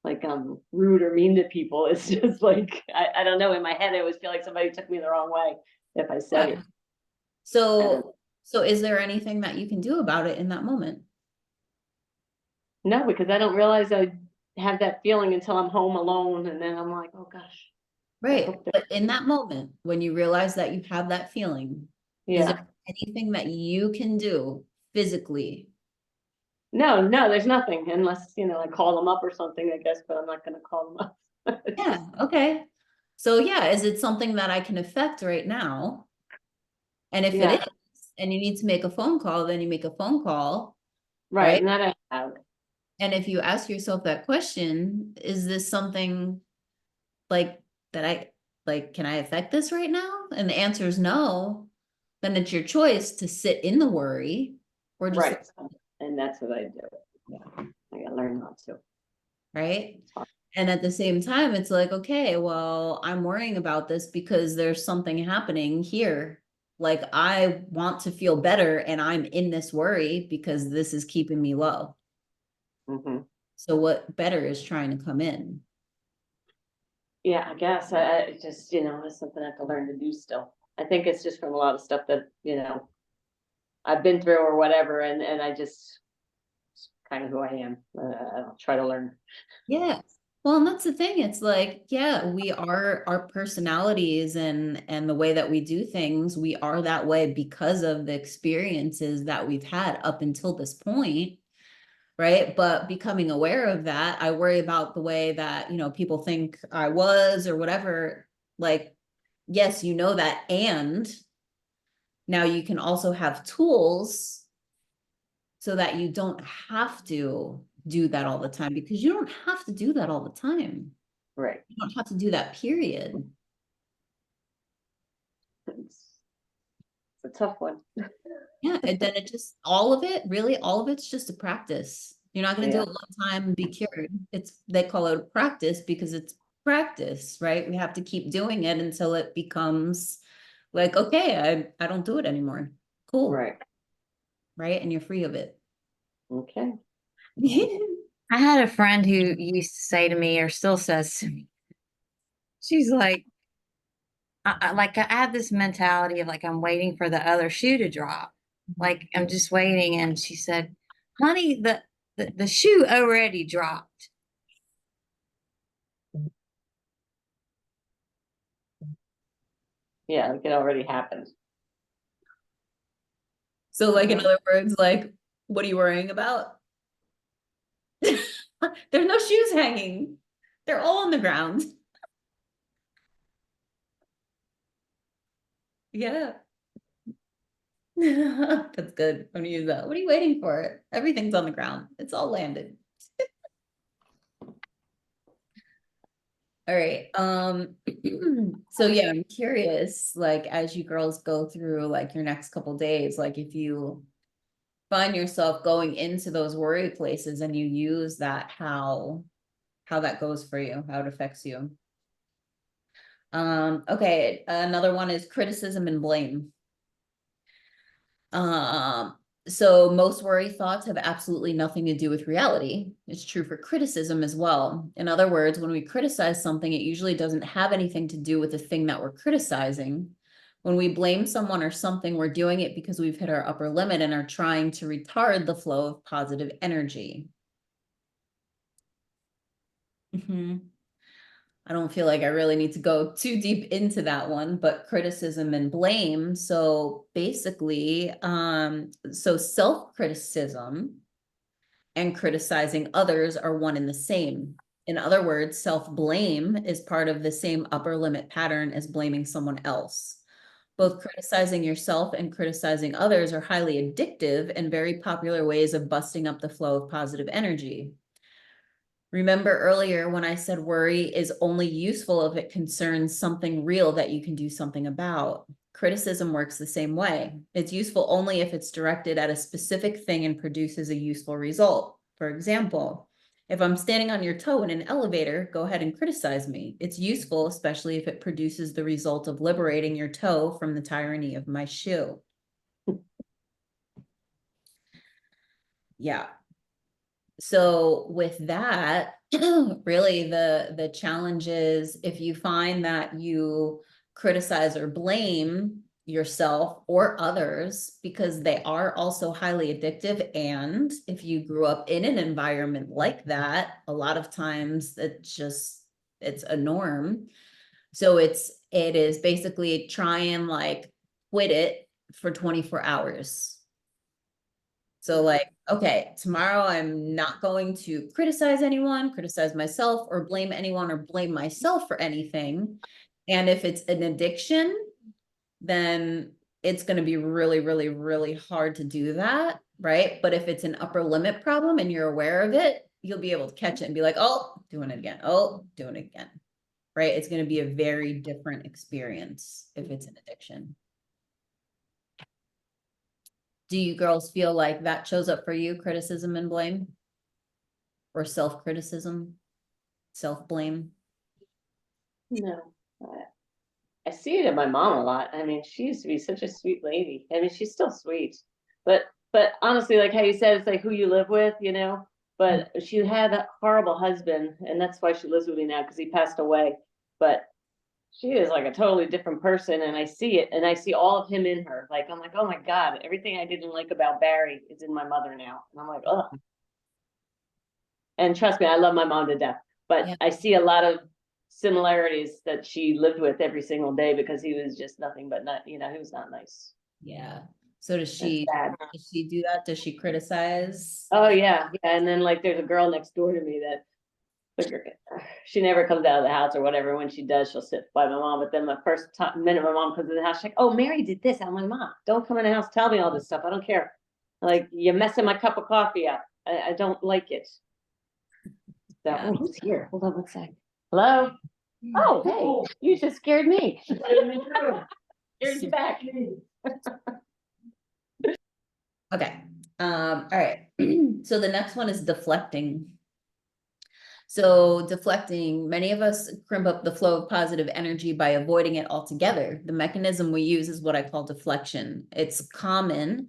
like I'm rude or mean to people. It's just like, I don't know. In my head, I always feel like somebody took me the wrong way if I said it. So is there anything that you can do about it in that moment? No, because I don't realize I have that feeling until I'm home alone. And then I'm like, oh gosh. Right. hope that- But in that moment, when you realize that you have that feeling, is Yeah. there anything that you can do physically? No, there's nothing unless, I call them up or something, I guess, but I'm not going to call them up. Yeah. Okay. So yeah, is it something that I can affect right now? And if Yeah. it is, and you need to make a phone call, then you make a phone call. Right. Right. And that I have. And if you ask yourself that question, is this something like can I affect this right now? And the answer is no, then it's your choice to sit in the worry or just, Right. And that's what I do. Yeah. I gotta learn not to. right? And at the same time, it's like, okay, well, I'm worrying about this because there's something happening here. Like I want to feel better and I'm in this worry because this is keeping me low. Mm-hmm. So what better is trying to come in? Yeah, I guess I just, it's something I have to learn to do still. I think it's just from a lot of stuff that, I've been through or whatever. And I just, it's kind of who I am. I'll try to learn. Yeah. Well, and that's the thing. It's like, yeah, we are our personalities and the way that we do things, we are that way because of the experiences that we've had up until this point. Right. But becoming aware of that, I worry about the way that, people think I was or whatever. Like, yes, that. And now you can also have tools so that you don't have to do that all the time, because you don't have to do that all the time. Right. You don't have to do that, period. It's a tough one. Yeah. And then all of it's just a practice. You're not going to do it one time and be cured. They call it a practice because it's practice, right? We have to keep doing it until it becomes like, okay, I don't do it anymore. Cool. Right. Right. And you're free of it. Okay. I had a friend who used to say to me, or still says to me, she's like, I have this mentality of like, I'm waiting for the other shoe to drop. Like, I'm just waiting. And she said, honey, the shoe already dropped. Yeah, like it already happened. So like, in other words, like, what are you worrying about? There's no shoes hanging. They're all on the ground. Yeah. That's good. I'm gonna use that. What are you waiting for? Everything's on the ground. It's all landed. All right. So yeah, I'm curious, like, as you girls go through like your next couple days, like if you find yourself going into those worry places and you use that, how that goes for you, how it affects you. Okay, another one is criticism and blame. So most worry thoughts have absolutely nothing to do with reality. It's true for criticism as well. In other words, when we criticize something, it usually doesn't have anything to do with the thing that we're criticizing. When we blame someone or something, we're doing it because we've hit our upper limit and are trying to retard the flow of positive energy. I don't feel like I really need to go too deep into that one, but criticism and blame. So basically, so self-criticism and criticizing others are one and the same. In other words, self-blame is part of the same upper limit pattern as blaming someone else. Both criticizing yourself and criticizing others are highly addictive and very popular ways of busting up the flow of positive energy. Remember earlier when I said worry is only useful if it concerns something real that you can do something about. Criticism works the same way. It's useful only if it's directed at a specific thing and produces a useful result. For example, if I'm standing on your toe in an elevator, go ahead and criticize me. It's useful, especially if it produces the result of liberating your toe from the tyranny of my shoe. Yeah. So with that, really the challenge is if you find that you criticize or blame yourself or others, because they are also highly addictive, and if you grew up in an environment like that, a lot of times it's a norm. So it is basically try and like quit it for 24 hours. So like, okay, tomorrow I'm not going to criticize anyone, criticize myself, or blame anyone, or blame myself for anything. And if it's an addiction, then it's going to be really, really, really hard to do that, right? But if it's an upper limit problem and you're aware of it, you'll be able to catch it and be like, oh, doing it again. Oh, doing it again, right? It's going to be a very different experience if it's an addiction. Do you girls feel like that shows up for you, criticism and blame? Or self-criticism, self-blame? No, I see it in my mom a lot. I mean, she used to be such a sweet lady. I mean, she's still sweet, but honestly, like how you said, it's like who you live with, you know. But she had a horrible husband, and that's why she lives with me now, because he passed away. But she is like a totally different person, and I see it, and I see all of him in her. Like I'm like, oh my God, everything I didn't like about Barry is in my mother now, and I'm like, oh. And trust me, I love my mom to death, but Yeah. I see a lot of similarities that she lived with every single day, because he was just nothing but not, you know, he was not nice. Yeah. So does That's she sad. do that? Does she criticize? Oh yeah, yeah. And then like there's a girl next door to me that she never comes out of the house or whatever. When she does, she'll sit by my mom. But then the first minute my mom comes in the house, she's like, "Oh, Mary did this." I'm like, "Mom, don't come in the house. Tell me all this stuff. I don't care. Like you're messing my cup of coffee up. I don't like it." So Yeah. oh, who's here? Hold on one sec. Hello. Oh, hey, you just scared me. Scared you back. Okay. All right. So the next one is deflecting. So deflecting, many of us crimp up the flow of positive energy by avoiding it altogether. The mechanism we use is what I call deflection. It's common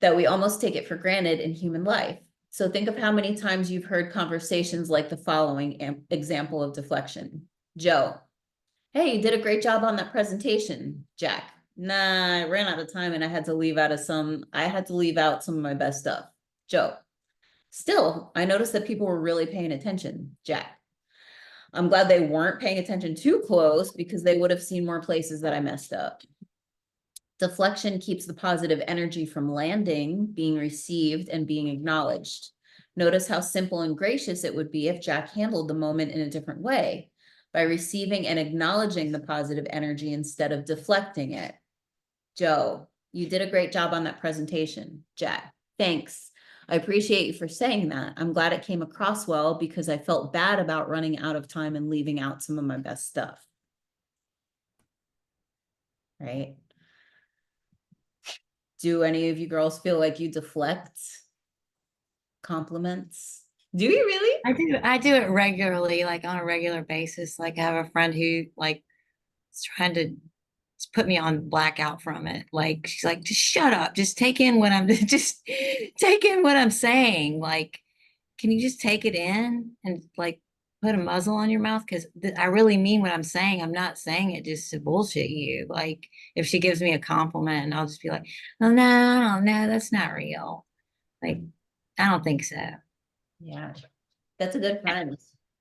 that we almost take it for granted in human life. So think of how many times you've heard conversations like the following example of deflection. Joe, hey, you did a great job on that presentation. Jack, nah, I ran out of time and I had to leave out some of my best stuff. Joe, still, I noticed that people were really paying attention. Jack, I'm glad they weren't paying attention too close because they would have seen more places that I messed up. Deflection keeps the positive energy from landing, being received, and being acknowledged. Notice how simple and gracious it would be if Jack handled the moment in a different way, by receiving and acknowledging the positive energy instead of deflecting it. Joe, you did a great job on that presentation. Jack, thanks. I appreciate you for saying that. I'm glad it came across well because I felt bad about running out of time and leaving out some of my best stuff. Right? Do any of you girls feel like you deflect compliments? Do you really? I do it regularly, like on a regular basis. Like I have a friend who like is trying to put me on blackout from it. Like she's like, just shut up, just take in what I'm just take in what I'm saying. Like, can you just take it in and like put a muzzle on your mouth? Because I really mean what I'm saying. I'm not saying it just to bullshit you. Like if she gives me a compliment and I'll just be like, oh no, no, that's not real. Like, I don't think so. Yeah, that's a good friend.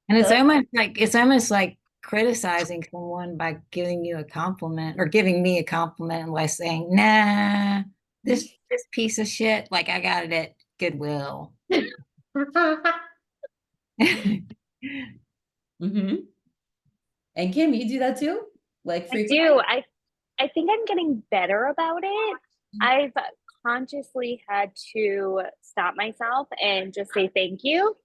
And So- it's almost like criticizing someone by giving you a compliment or giving me a compliment by saying, nah, this piece of shit, like I got it at Goodwill. Mm-hmm. And Kim, you do that too? Like I frequently? do. I think I'm getting better about it. I've consciously had to stop myself and just say thank you.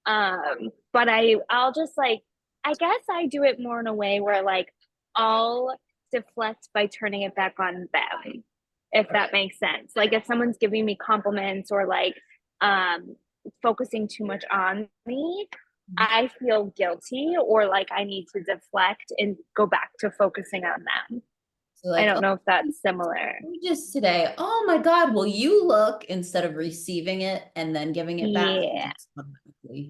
But I'll just like, I guess I do it more in a way where like I'll deflect by turning it back on them, if that makes sense. Like if someone's giving me compliments or like focusing too much on me, I feel guilty or like I need to deflect and go back to focusing on them. So like, I don't know if that's similar. just today, oh my God, will you look, instead of receiving it and then giving it back? Yeah.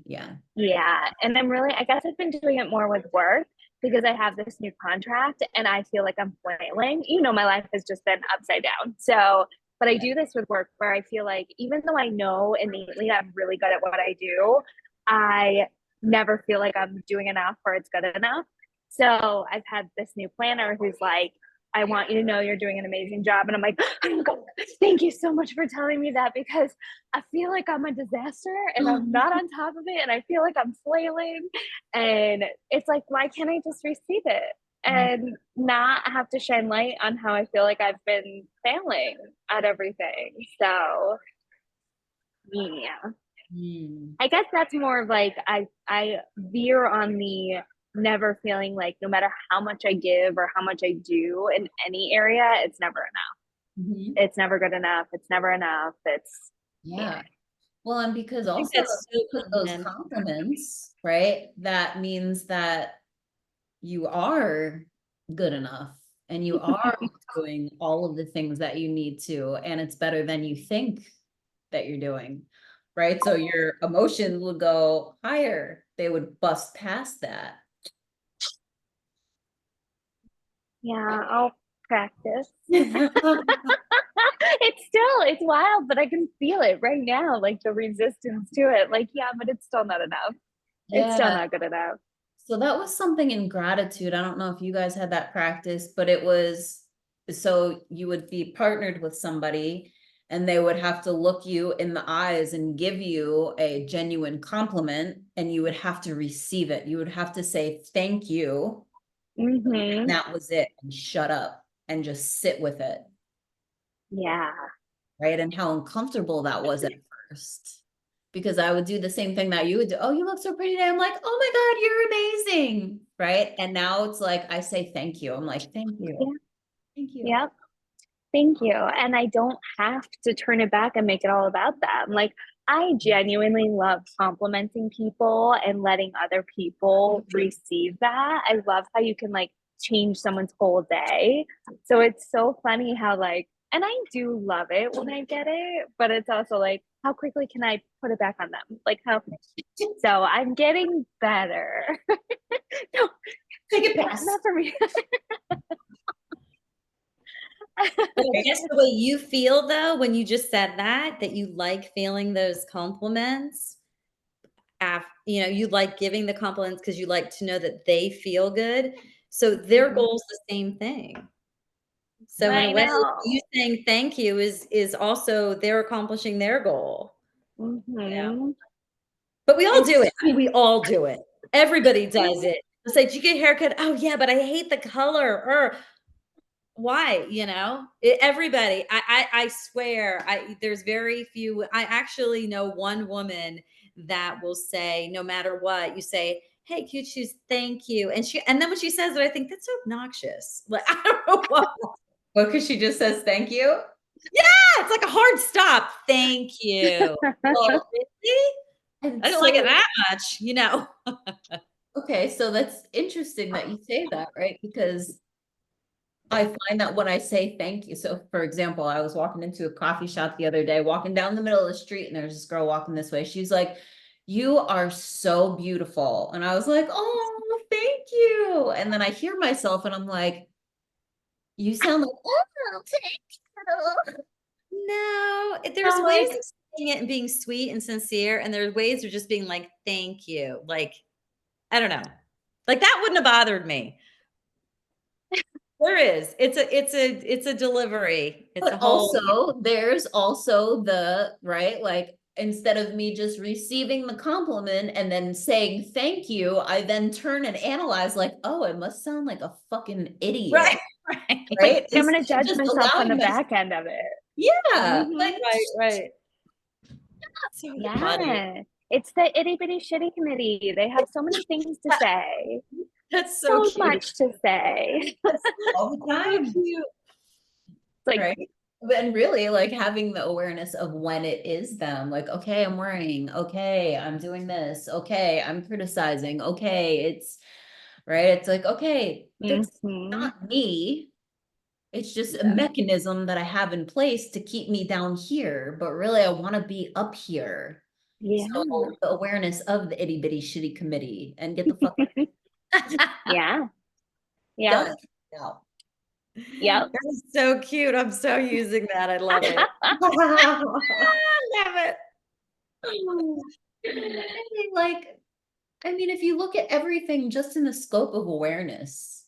Yeah. Yeah. And I guess I've been doing it more with work because I have this new contract and I feel like I'm flailing. You know, my life has just been upside down. So, but I do this with work where I feel like even though I know innately I'm really good at what I do, I never feel like I'm doing enough or it's good enough. So I've had this new planner who's like, I want you to know you're doing an amazing job. And I'm like, oh God, thank you so much for telling me that because I feel like I'm a disaster and I'm not on top of it and I feel like I'm flailing. And it's like, why can't I just receive it and not have to shine light on how I feel like I've been failing at everything? So yeah. I guess that's more of like I veer on the never feeling like no matter how much I give or how much I do in any area, it's never enough. Mhm. It's never good enough. It's never enough. It's Yeah. Well, and because also that's so with those common. compliments, right? That means that you are good enough and you are doing all of the things that you need to, and it's better than you think that you're doing, right? So your emotions would go higher. They would bust past that. yeah, I'll practice. It's wild, but I can feel it right now, like the resistance to it. Like, yeah, but it's still not enough. It's still Yeah. not good enough. So that was something in gratitude. I don't know if you guys had that practice, but it was, so you would be partnered with somebody and they would have to look you in the eyes and give you a genuine compliment and you would have to receive it. You would have to say, thank you. Mm-hmm. And that was it. And shut up and just sit with it. Yeah. Right. And how uncomfortable that was at first. Because I would do the same thing that you would do. Oh, you look so pretty today. I'm like, oh my God, you're amazing. Right. And now it's like, I say, thank you. I'm like, thank you. Yeah. Thank you. Yep. Thank you. And I don't have to turn it back and make it all about them. Like, I genuinely love complimenting people and letting other people receive that. I love how you can like change someone's whole day. So it's so funny how like, and I do love it when I get it, but it's also like, how quickly can I put it back on them? Like how, so I'm getting better. No, Take it back. not for me. But I guess the way you feel though, when you just said that you like feeling those compliments, you know, you like giving the compliments because you like to know that they feel good. So their Mhm. goal is the same thing. So in I a way, know. you saying thank you is also they're accomplishing their goal. Mhm. But we all do it. I mean, we all do it. Everybody does it. It's like, "Did you get a haircut?" "Oh, yeah, but I hate the color," or why, you know? Everybody, I swear, there's very few. I actually know one woman that will say, no matter what, you say, "Hey, cute shoes, thank you." And then when she says it, I think that's so obnoxious. Like, I don't know why. Well, because she just says thank you. Yeah, it's like a hard stop. Thank you. Well, Really? and I don't like it so- that much, you know? Okay, so that's interesting that you say that, right? Because I find that when I say thank you, so for example, I was walking into a coffee shop the other day, walking down the middle of the street, and there's this girl walking this way. She's like, "You are so beautiful." And I was like, "Oh, thank you." And then I hear myself and I'm like, "You sound like, oh, thank you." No, there's I'm ways like- of saying it and being sweet and sincere, and there's ways of just being like, "Thank you." Like, I don't know. Like, that wouldn't have bothered me. There is. It's a delivery. It's a But whole also, there's also the, right, like, instead of me just receiving the compliment and then saying thank you, I then turn and analyze like, oh, it must sound like a fucking idiot. right, right. Right? I'm gonna Instead of judge just myself on the allowing my- back end of it. Yeah. Mhm. Like, Right. So funny. Yeah. It's the itty bitty shitty committee. They have so many things to say. That's So so cute. much to say. all the time. So cute. It's like, Right. And really like having the awareness of when it is them, like, okay, I'm worrying, okay, I'm doing this, okay, I'm criticizing, okay, it's right. It's like, okay, that's mhm. not me. It's just a mechanism that I have in place to keep me down here, but really I want to be up here. Yeah. So the awareness of the itty bitty shitty committee and get the fuck Yeah. Yeah. done. Now. Yep. That is so cute. I'm so using that. I love it. I love it. Like, I mean, if you look at everything just in the scope of awareness,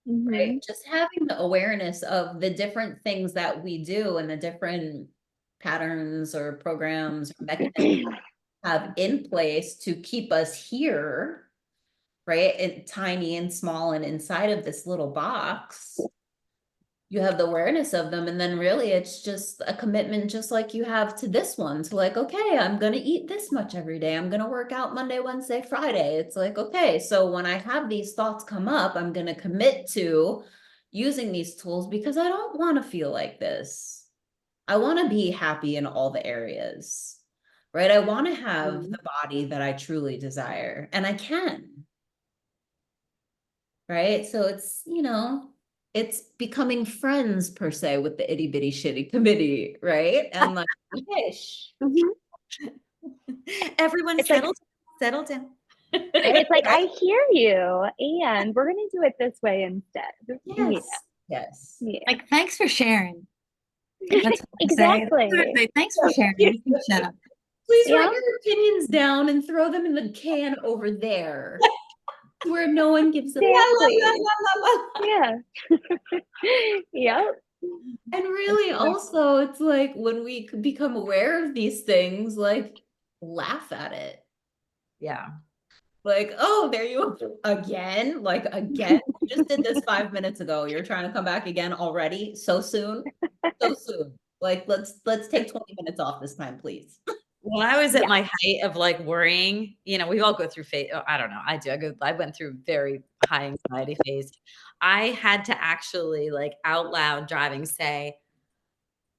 Mhm. right? Just having the awareness of the different things that we do and the different patterns or programs or mechanisms have in place to keep us here, right? And tiny and small and inside of this little box. You have the awareness of them, and then really it's just a commitment, just like you have to this one, to like, okay, I'm gonna eat this much every day, I'm gonna work out Monday, Wednesday, Friday. It's like, okay, so when I have these thoughts come up, I'm gonna commit to using these tools because I don't want to feel like this. I want to be happy in all the areas, right? I want to have the body that I truly desire, and I can, right? So it's, you know, it's becoming friends per se with the itty bitty shitty committee, right? And like, okay, Mhm. Everyone It's like- settle down. It's like, I hear you, and we're gonna do it this way instead. yes, yes. Yeah. Like, thanks for sharing. That's what I say. Exactly. That's what I say. Thanks for sharing. You can shut up. Please Yeah. write your opinions down and throw them in the can over there where no one gives a Exactly. Yeah. Yep. And really also it's like when we become aware of these things, like laugh at it. Yeah. Like, oh, there you are again. Like again, you just did this 5 minutes ago. You're trying to come back again already? So soon? So soon. Like let's take 20 minutes off this time, please. When I was at Yeah. my height of like worrying, you know, we all go through phase. I don't know. I went through very high anxiety phase. I had to actually like out loud driving say,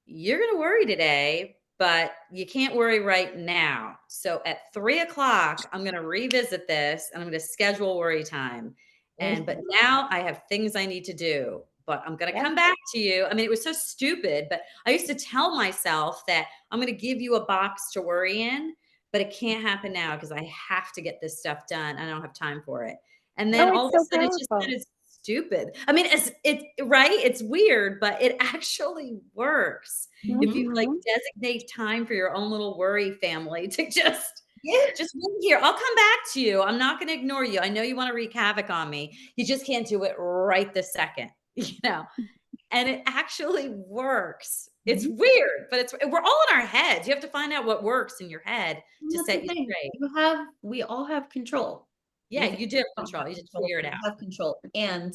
"You're going to worry today, but you can't worry right now. So at 3:00, I'm going to revisit this and I'm going to schedule worry time. But now I have things I need to do. but I'm going to Yeah. come back to you. I mean, it was so stupid, but I used to tell myself that I'm going to give you a box to worry in, but it can't happen now because I have to get this stuff done. I don't have time for it. And then Oh, all it's of a so sudden, it just powerful. it's stupid. I mean, it's right. It's weird, but it actually works. If you like Mhm. designate time for your own little worry family to just Yeah. wait here. I'll come back to you. I'm not going to ignore you. I know you want to wreak havoc on me. You just can't do it right this second, you know? And it actually works. It's weird, but we're all in our heads. You have to find out what works in your head to That's set the you thing. straight. We all have control. Yeah, We you do have control. You just figure it out. have control. And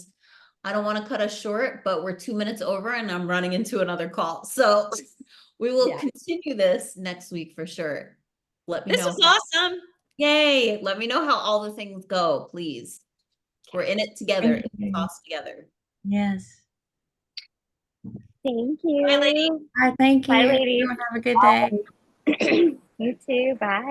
I don't want to cut us short, but we're 2 minutes over and I'm running into another call. So we will Yeah. continue this next week for sure. Let me This know. was awesome. Yay. Let me know how all the things go, please. We're in it together. Thank In the you. sauce together. Yes. Thank you. Bye, lady. All right, thank you. Bye, ladies. Everyone have a good day. You too. Bye.